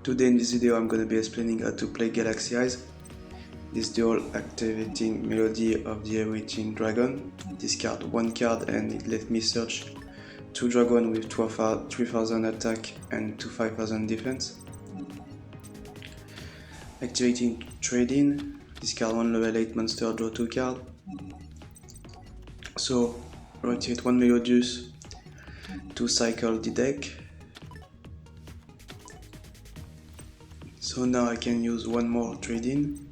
Today in this video I'm going to be explaining how to play Galaxy Eyes, this dual activating melody of the Everything Dragon. Discard one card and it let me search 2 dragon with 3000 attack and 5000 defense. Activating Trade-in, discard one level 8 monster, draw 2 card. So rotate one Melodius to cycle the deck. So now I can use one more Trade-in.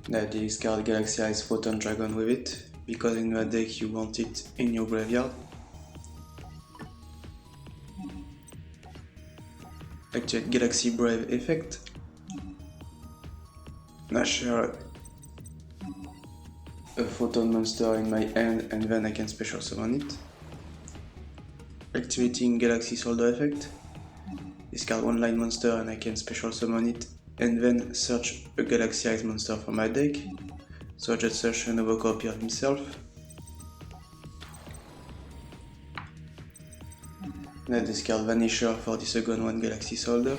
Now discard Galaxy Eyes Photon Dragon with it, because in that deck you want it in your graveyard. Activate Galaxy Brave effect. Now share a Photon monster in my hand and then I can special summon it. Activating Galaxy Soldier effect. Discard one line monster and I can special summon it and then search a Galaxy Eyes monster from my deck. So I just search another copy of himself. Now discard Vanisher for the second one, Galaxy Soldier.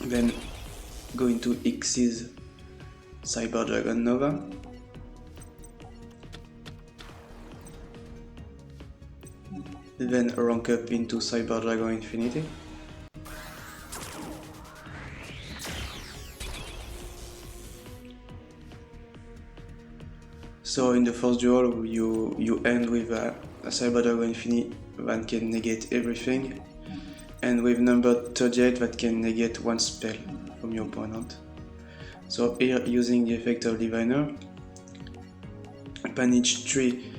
Then go into Xyz Cyber Dragon Nova. Then rank up into Cyber Dragon Infinity. So in the first duel you end with a Cyber Dragon Infinity that can negate everything, and with number 38 that can negate one spell from your opponent. So here, using the effect of Diviner, banish 3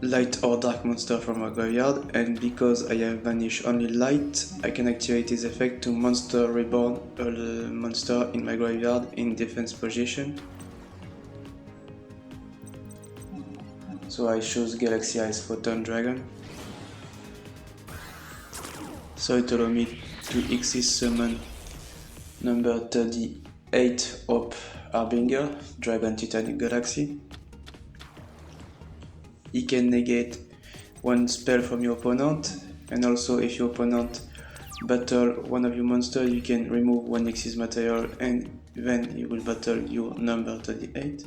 light or dark monster from my graveyard, and because I have banished only light, I can activate this effect to monster reborn a monster in my graveyard in defense position. So I choose Galaxy Eyes Photon Dragon. So it allows me to Xyz summon number 38 of Harbinger, Dragon Titanic Galaxy. He can negate one spell from your opponent, and also if your opponent battle one of your monsters, you can remove one Xyz material and then you will battle your number 38.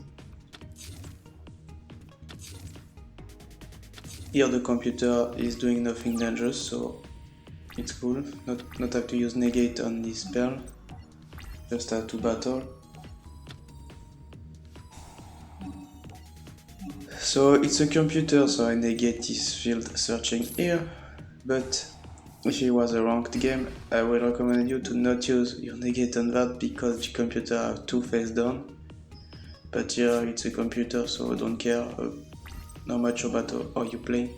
Here the computer is doing nothing dangerous, so it's cool. Not have to use negate on this spell, just have to battle. So it's a computer, so I negate this field searching here, but if it was a ranked game, I would recommend you to not use your negate on that because the computer have 2 face down. But here it's a computer, so I don't care how much you battle or you play.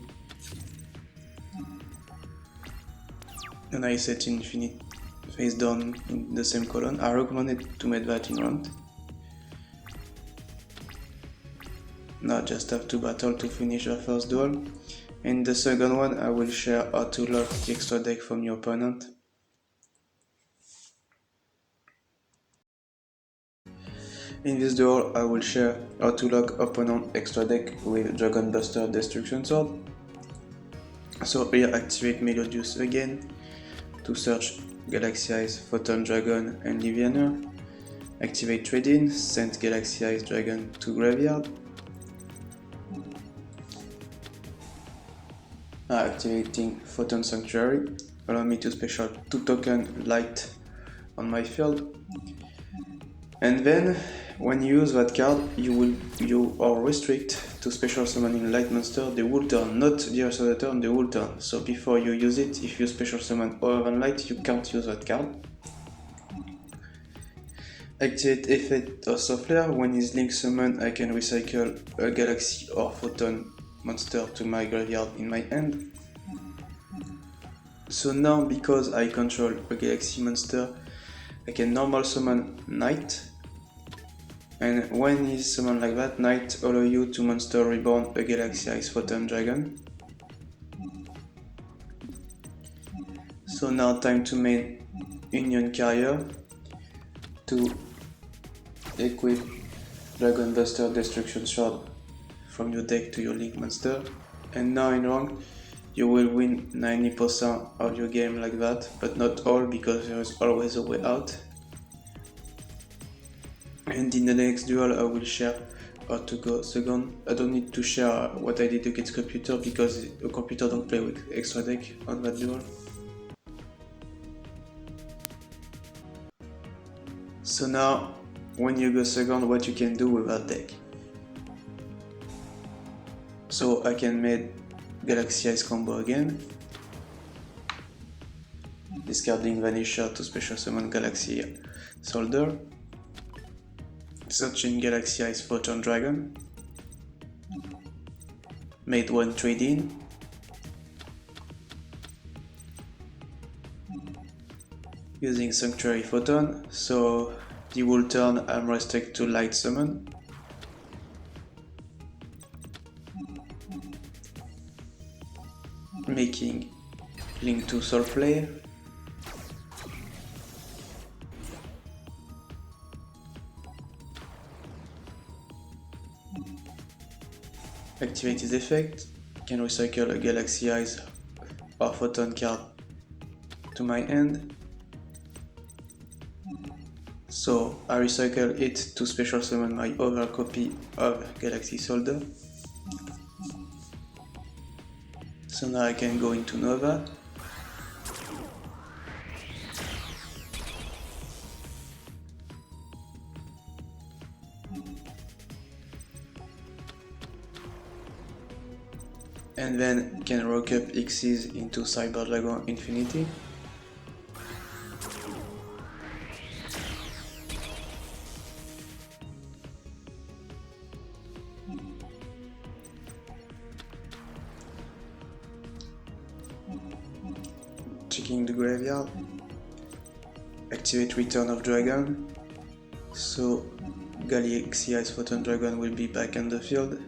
And I set infinite face down in the same column. I recommend it to make that in ranked. Now just have to battle to finish the first duel. In the second one I will share how to lock the extra deck from your opponent. In this duel I will share how to lock opponent extra deck with Dragon Buster Destruction Sword. So here activate Melodius again to search Galaxy Eyes, Photon Dragon and Livianer. Activate Trade-in, send Galaxy Eyes Dragon to graveyard. Activating Photon Sanctuary, allow me to special 2 token light on my field. And then when you use that card, you are restricted to special summoning light monster the whole turn, not the rest of the turn, the whole turn. So before you use it, if you special summon other than light, you can't use that card. Activate effect of Soft Flare. When is link summon, I can recycle a Galaxy or Photon monster to my graveyard in my hand. So now, because I control a Galaxy monster, I can normal summon Night, and when he's summoned like that, Night allow you to monster reborn a Galaxy Eyes Photon Dragon. So now time to main Union Carrier to equip Dragon Buster Destruction Sword from your deck to your link monster, and now in rank you will win 90% of your game like that, but not all, because there is always a way out. And in the next duel I will share how to go second. I don't need to share what I did against computer because a computer don't play with extra deck on that duel. So now, when you go second, what you can do with that deck. So I can make Galaxy Ice combo again, discarding Vanisher to special summon Galaxy Soldier, searching Galaxy Ice Photon Dragon, made one trade-in, using Sanctuary Photon, so the whole turn I'm restricted to Light Summon. Making Link to Soul Flare. Activate his effect. Can recycle a Galaxy Eyes or Photon card to my hand. So I recycle it to special summon my other copy of Galaxy Soldier. So now I can go into Nova. And then can rock up Xyz into Cyber Dragon Infinity. Checking the graveyard. Activate Return of Dragon. So Galaxy Ice Photon Dragon will be back on the field.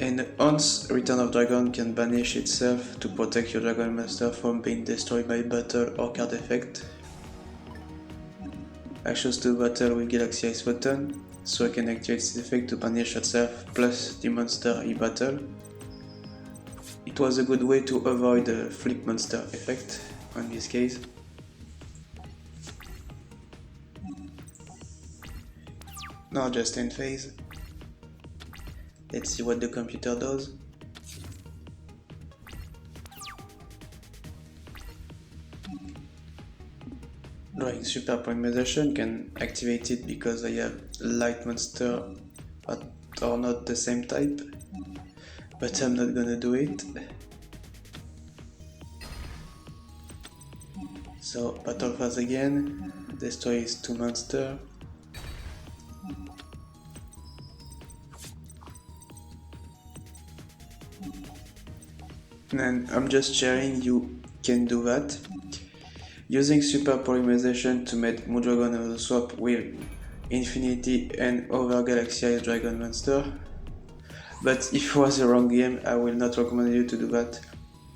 And once Return of Dragon can banish itself to protect your Dragon Master from being destroyed by battle or card effect. I chose to battle with Galaxy Ice Photon, so I can activate this effect to banish itself plus the monster he battle. It was a good way to avoid the flip monster effect on this case. Now just end phase. Let's see what the computer does. Drawing Super Polymerization, can activate it because I have light monster but are not the same type, but I'm not gonna do it. So battle phase again, destroy his 2 monster. And I'm just sharing, you can do that. Using Super Polymerization to make Moondragon of the swap with Infinity and other Galaxy Ice Dragon monster. But if it was a wrong game, I will not recommend you to do that,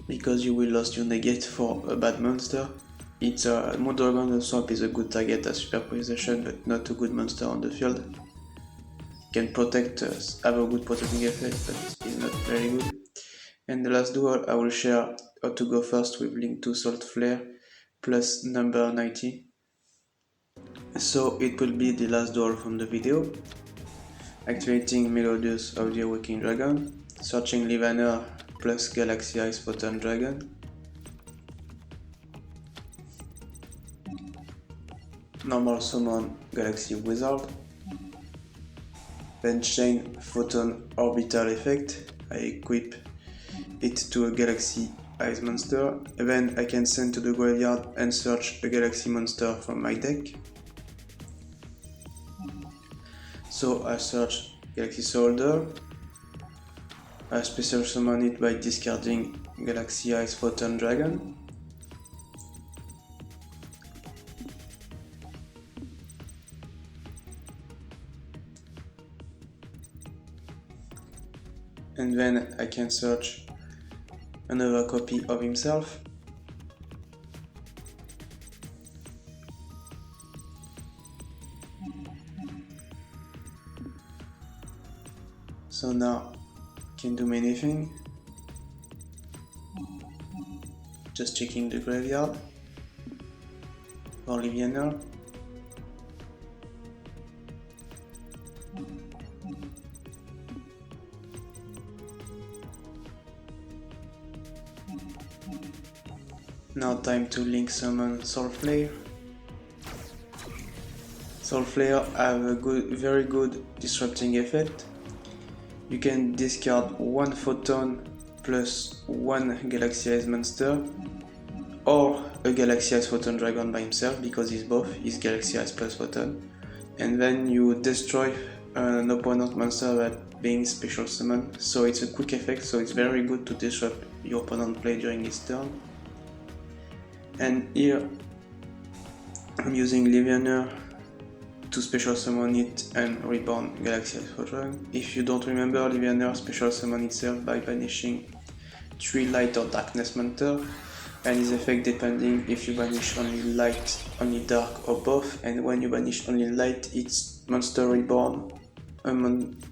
because you will lose your negate for a bad monster. It's a Moondragon of the swap is a good target as Super Polymerization, but not a good monster on the field. Can protect us, have a good protecting effect, but it's not very good. And the last duel, I will share how to go first with Link to Salt Flare plus number 90. So it will be the last duel from the video. Activating Melodious of the Awakening Dragon, searching Livaner plus Galaxy Ice Photon Dragon. Normal summon Galaxy Wizard. Then chain Photon Orbital effect. I equip it to a Galaxy Ice monster. Then I can send to the graveyard and search a Galaxy monster from my deck. So I search Galaxy Soldier. I special summon it by discarding Galaxy Ice Photon Dragon. And then I can search another copy of himself. So now you can do many things. Just checking the graveyard for Livianer. Now time to link summon Soul Flare. Soul Flare have a very good disrupting effect. You can discard one photon plus one Galaxy Eyes monster, or a Galaxy Eyes Photon Dragon by himself, because he's both, he's Galaxy Eyes plus Photon. And then you destroy an opponent monster that being special summon, so it's a quick effect, so it's very good to disrupt your opponent play during his turn. And here I'm using Livianer to special summon it and reborn Galaxy Eyes Photon. If you don't remember, Livianer special summon itself by banishing 3 light or darkness monster, and his effect depending if you banish only light, only dark, or both. And when you banish only light, it's monster reborn.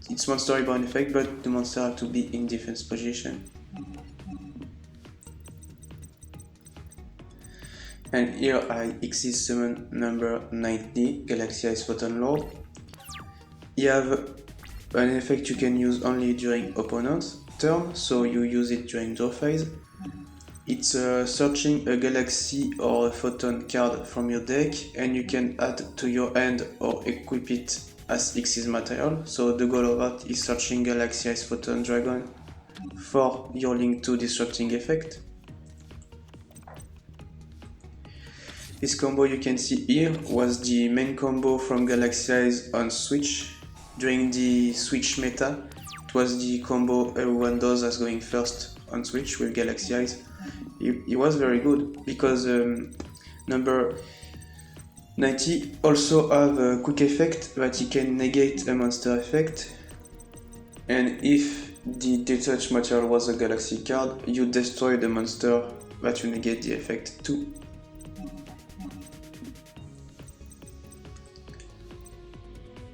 It's monster reborn effect, but the monster have to be in defense position. And here I exit summon number 90, Galaxy Eyes Photon Lord. You have an effect you can use only during opponent's turn, so you use it during draw phase. It's searching a Galaxy or a Photon card from your deck, and you can add to your hand or equip it as Xyz material. So the goal of that is searching Galaxy Eyes Photon Dragon for your Link 2 disrupting effect. This combo you can see here was the main combo from Galaxy Eyes on Switch. During the Switch meta, it was the combo everyone does as going first on Switch with Galaxy Eyes. It was very good because number 90 also have a quick effect that he can negate a monster effect, and if the detached material was a Galaxy card, you destroy the monster that you negate the effect to.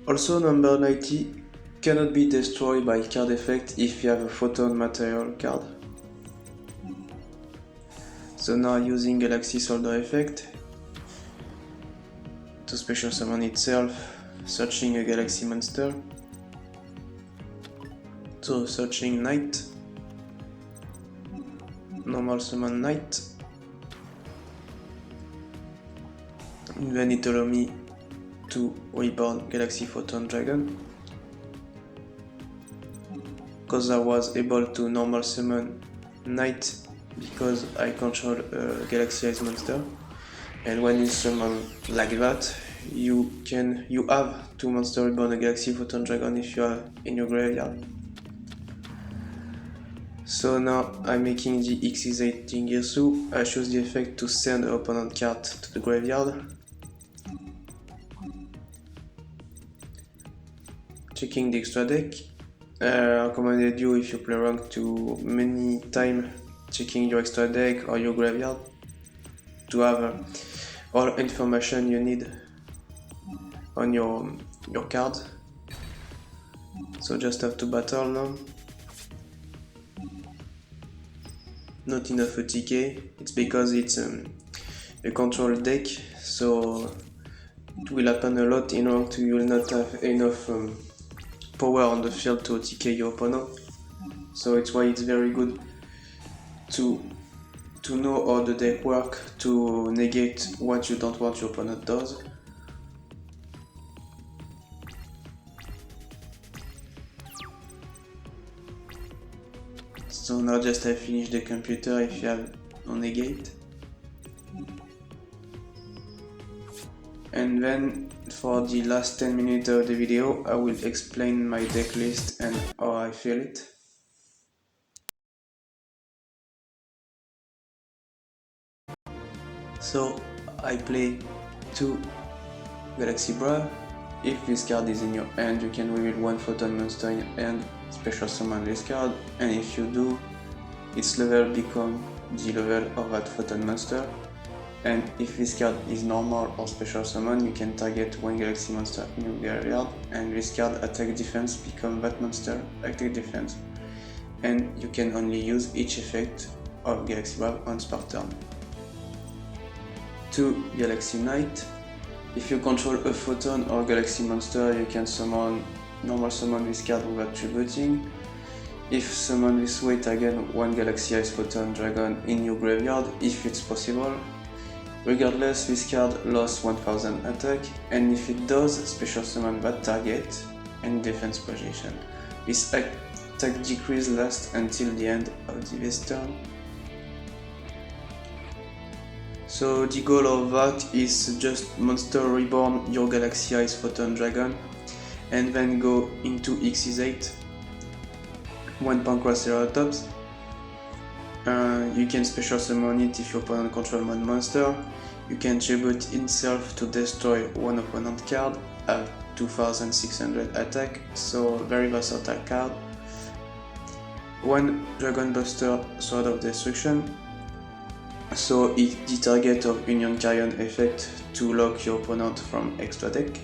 Also, number 90 cannot be destroyed by card effect if you have a Photon material card. So now using Galaxy Soldier effect to special summon itself, searching a Galaxy monster. So searching Knight, normal summon Knight, and then it allows me to reborn Galaxy Photon Dragon, because I was able to normal summon Knight because I control a Galaxy Eyes monster. And when you summon like that, you have 2 monster reborn a Galaxy Photon Dragon if you are in your graveyard. So now I'm making the X8 Jingirsu. I choose the effect to send an opponent card to the graveyard. Checking the extra deck. I recommended you, if you play rank, to many time checking your extra deck or your graveyard to have all information you need on your card. So just have to battle now. Not enough TK. It's because it's a control deck, so it will happen a lot in rank. You will not have enough power on the field to TK your opponent. So it's why it's very good to know how the deck works, to negate what you don't want your opponent does. So now just I finish the computer if you have no negate. And then for the last 10 minutes of the video, I will explain my deck list and how I feel it. So I play 2 Galaxy Bra. If this card is in your hand, you can reveal 1 Photon monster in your hand, special summon this card, and if you do, its level become the level of that Photon monster. and if this card is normal or special summon, you can target one galaxy monster in your graveyard, and this card attack defense become that monster attack defense, and you can only use each effect of Galaxy Wave once per turn. 2. Galaxy Knight. If you control a photon or galaxy monster, you can normal summon this card without tributing. If summon this way, target one Galaxy Ice Photon Dragon in your graveyard if it's possible. Regardless, this card lost 1000 attack, and if it does, special summon that target and defense position. This attack decrease lasts until the end of this turn. So the goal of that is just monster reborn your Galaxy Ice Photon Dragon, and then go into Xyz 8, 1 Pankraceratops. You can special summon it if your opponent controls one monster. You can tribute itself to destroy one opponent card at 2600 attack, so very versatile card. 1 Dragon Buster Sword of Destruction, so it's the target of Union Carrion effect to lock your opponent from extra deck.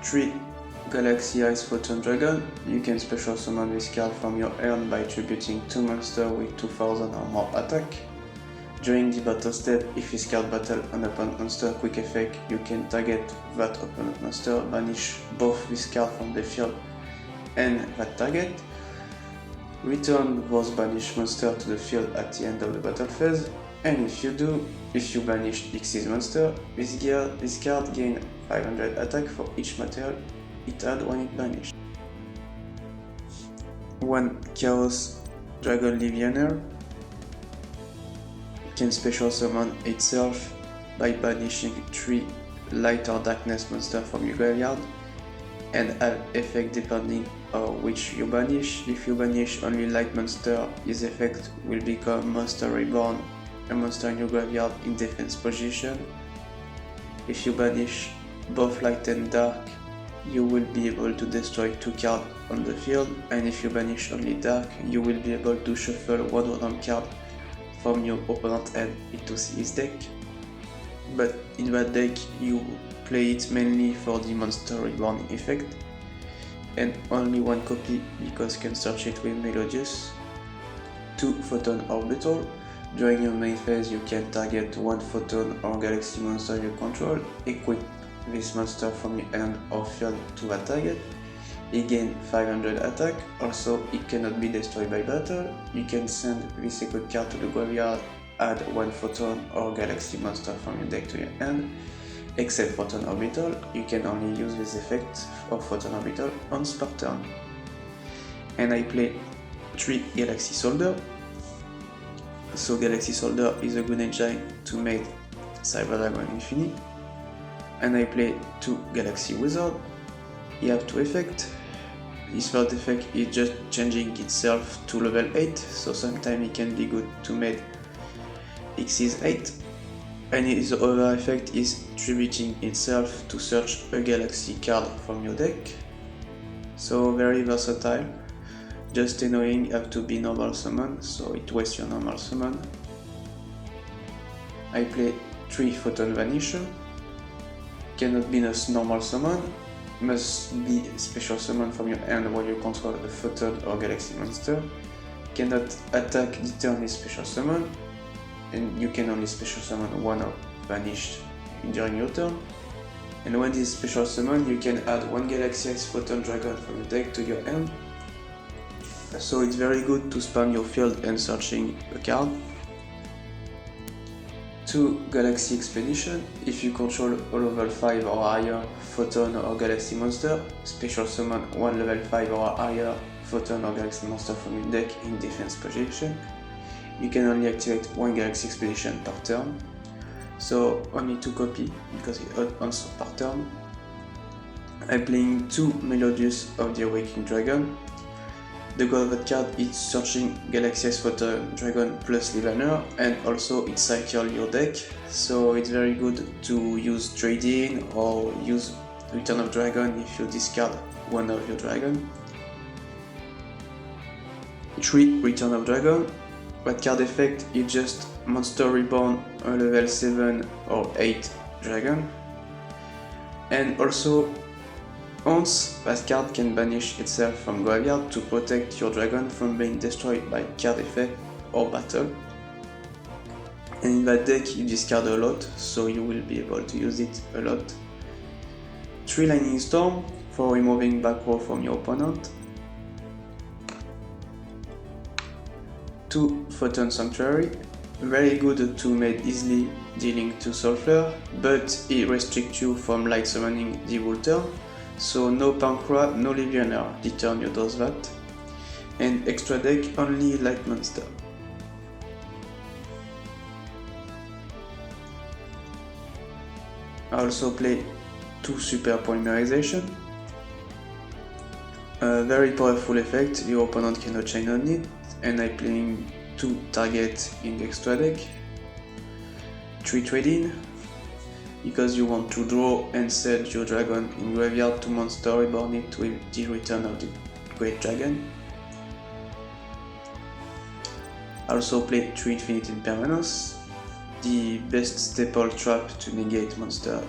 3 Galaxy Ice Photon Dragon. You can special summon this card from your hand by tributing 2 monsters with 2000 or more attack. During the battle step, if this card battle an opponent monster quick effect, you can target that opponent monster, banish both this card from the field and that target. Return those banished monsters to the field at the end of the battle phase, and if you banish Xyz monster, this card gains 500 attack for each material it had when it banished. 1 Chaos Dragon Legionnaire can special summon itself by banishing 3 light or darkness monsters from your graveyard, and have effect depending on which you banish. If you banish only light monster, his effect will become Monster Reborn, a monster in your graveyard in defense position. If you banish both light and dark, you will be able to destroy 2 cards on the field, and if you banish only dark, you will be able to shuffle 1 random card from your opponent's hand into his deck. But in that deck, you play it mainly for the Monster Reborn effect, and only 1 copy because you can search it with Melodious. 2 Photon Orbital. During your main phase, you can target 1 Photon or Galaxy monster you control, equip this monster from your hand or field to that target. It gains 500 attack, also it cannot be destroyed by battle. You can send this equipped card to the graveyard, add 1 Photon or Galaxy monster from your deck to your hand. Except Photon Orbital, you can only use this effect of Photon Orbital once per turn. And I play 3 Galaxy Soldier. So Galaxy Soldier is a good engine to make Cyber Dragon Infinity. And I play 2 Galaxy Wizard. You have 2 effects. His first effect is just changing itself to level 8, so sometimes it can be good to make Xyz 8. And his other effect is tributing itself to search a Galaxy card from your deck. So very versatile. Just annoying, you have to be normal summon, so it wastes your normal summon. I play 3 Photon Vanisher. Cannot be a normal summon, must be special summon from your hand while you control a Photon or Galaxy monster. Cannot attack the turn with special summon, and you can only special summon 1 of Vanished during your turn. And when this special summon, you can add 1 Galaxy Ice Photon Dragon from your deck to your hand. So it's very good to spam your field and searching a card. 2 Galaxy Expedition. If you control a level 5 or higher Photon or Galaxy monster, special summon 1 level 5 or higher Photon or Galaxy monster from your deck in defense position. You can only activate 1 Galaxy Expedition per turn, so only 2 copy because it answers per turn. I'm playing 2 Melodious of the Awakening Dragon. The goal of that card is searching Galaxy Ice Photon Dragon plus Levaner, and also it cycles your deck, so it's very good to use trade-in or use Return of Dragon if you discard 1 of your dragon. 3 Return of Dragon. What card effect is just Monster Reborn, a level 7 or 8 dragon. And also, once that card can banish itself from graveyard to protect your dragon from being destroyed by card effect or battle. And in that deck you discard a lot, so you will be able to use it a lot. 3 Lightning Storm for removing back row from your opponent. 2 Photon Sanctuary, very good to make easily dealing 2 Soul Flare, but it restricts you from light summoning the whole turn, so no Pancra, no Legionnaire the turn you does that. And extra deck, only light monster. I also play 2 Super Polymerization. A very powerful effect, your opponent cannot chain on it, and I'm playing 2 targets in the extra deck. 3 Trading, because you want to draw and set your dragon in graveyard to Monster Reborn it with the return of the Great Dragon. I also play 3 Infinite Impermanence, the best staple trap to negate monster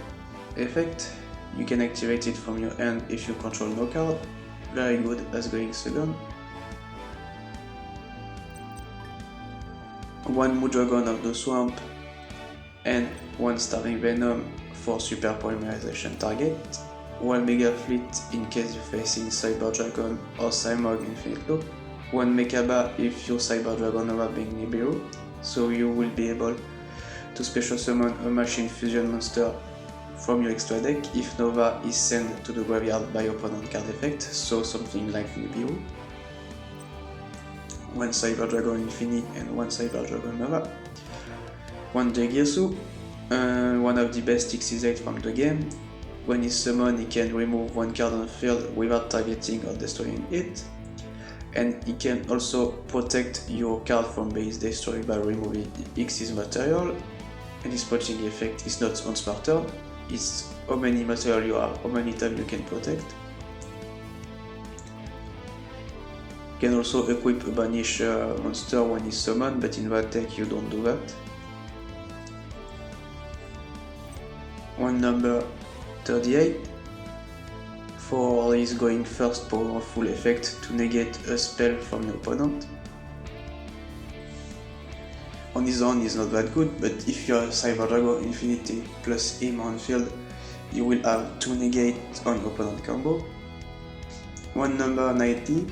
effect. You can activate it from your hand if you control no card, very good as going second. 1 Moodragon of the Swamp and 1 Starving Venom for Super Polymerization target. 1 Mega Fleet in case you're facing Cyber Dragon or Cymog Infinite Loop. 1 Mekaba if your Cyber Dragon Nova being Nibiru, so you will be able to special summon a Machine Fusion monster from your extra deck if Nova is sent to the graveyard by opponent card effect, so something like Nibiru. 1 Cyber Dragon Infinite and 1 Cyber Dragon Nova. 1 Jegirsu, one of the best X8 from the game. When he's summoned, he can remove 1 card on the field without targeting or destroying it. And he can also protect your card from being destroyed by removing X's material. And his poaching effect is not on smart turn, it's how many material you have, how many times you can protect. You can also equip a banish monster when he's summoned, but in that deck you don't do that. 1 number 38 for his going first powerful effect to negate a spell from your opponent. On his own is not that good, but if you have Cyber Dragon Infinity plus him on field, you will have 2 negate on opponent combo. 1 number 90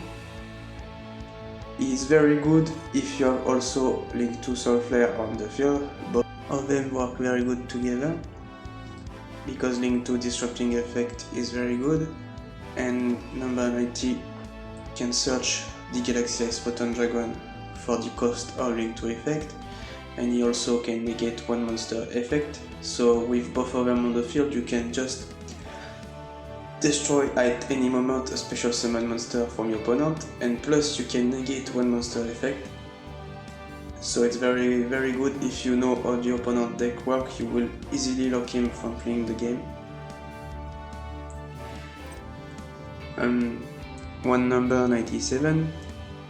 is very good if you have also Link to Soul Flare on the field. Both of them work very good together, because Link to Disrupting effect is very good, and number 90 can search the Galaxy Ice Photon Dragon for the cost of Link to effect, and he also can negate 1 monster effect, so with both of them on the field you can just destroy at any moment a special summon monster from your opponent, and plus you can negate 1 monster effect. So it's very good if you know how the opponent deck works, you will easily lock him from playing the game. 1 number 97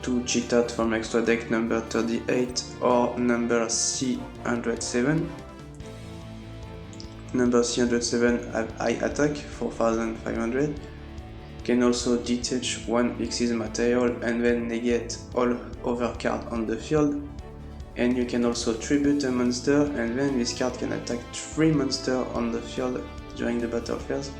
to cheat out from extra deck number 38 or number C107. Number C107 have high attack, 4500. Can also detach 1 Xyz material and then negate all other cards on the field. And you can also tribute a monster, and then this card can attack 3 monsters on the field during the battle phase.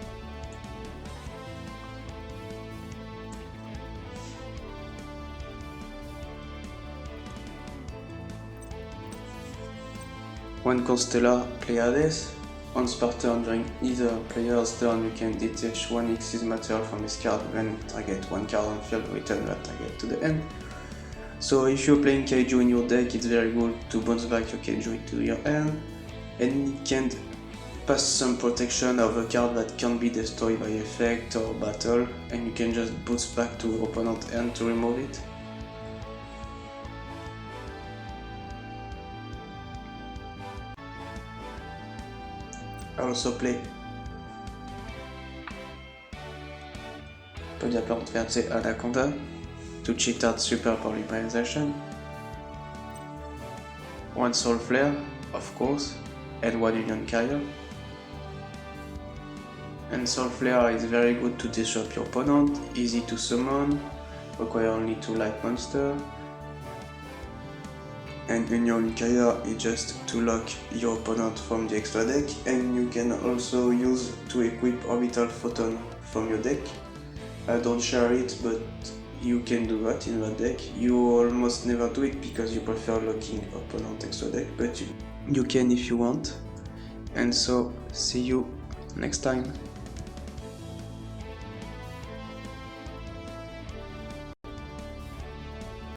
One Constellar Pleiades. On spot turn, during either player's turn, you can detach 1 Xyz material from this card, then target 1 card on field, return that target to the end. So if you're playing Kaiju in your deck, it's very good to bounce back your Kaiju into your hand, and it can pass some protection of a card that can't be destroyed by effect or battle, and you can just bounce back to opponent's hand to remove it. I also play Podiaplant Verte Anaconda to cheat out Super Polymerization. one Soul Flare, of course, and one Union Carrier. And Soul Flare is very good to disrupt your opponent, easy to summon, require only 2 light monsters. And Union Carrier is just to lock your opponent from the extra deck, and you can also use to equip Orbital Photon from your deck. I don't share it, but you can do that in that deck. You almost never do it because you prefer locking opponent extra deck, but you can if you want. And so, see you next time.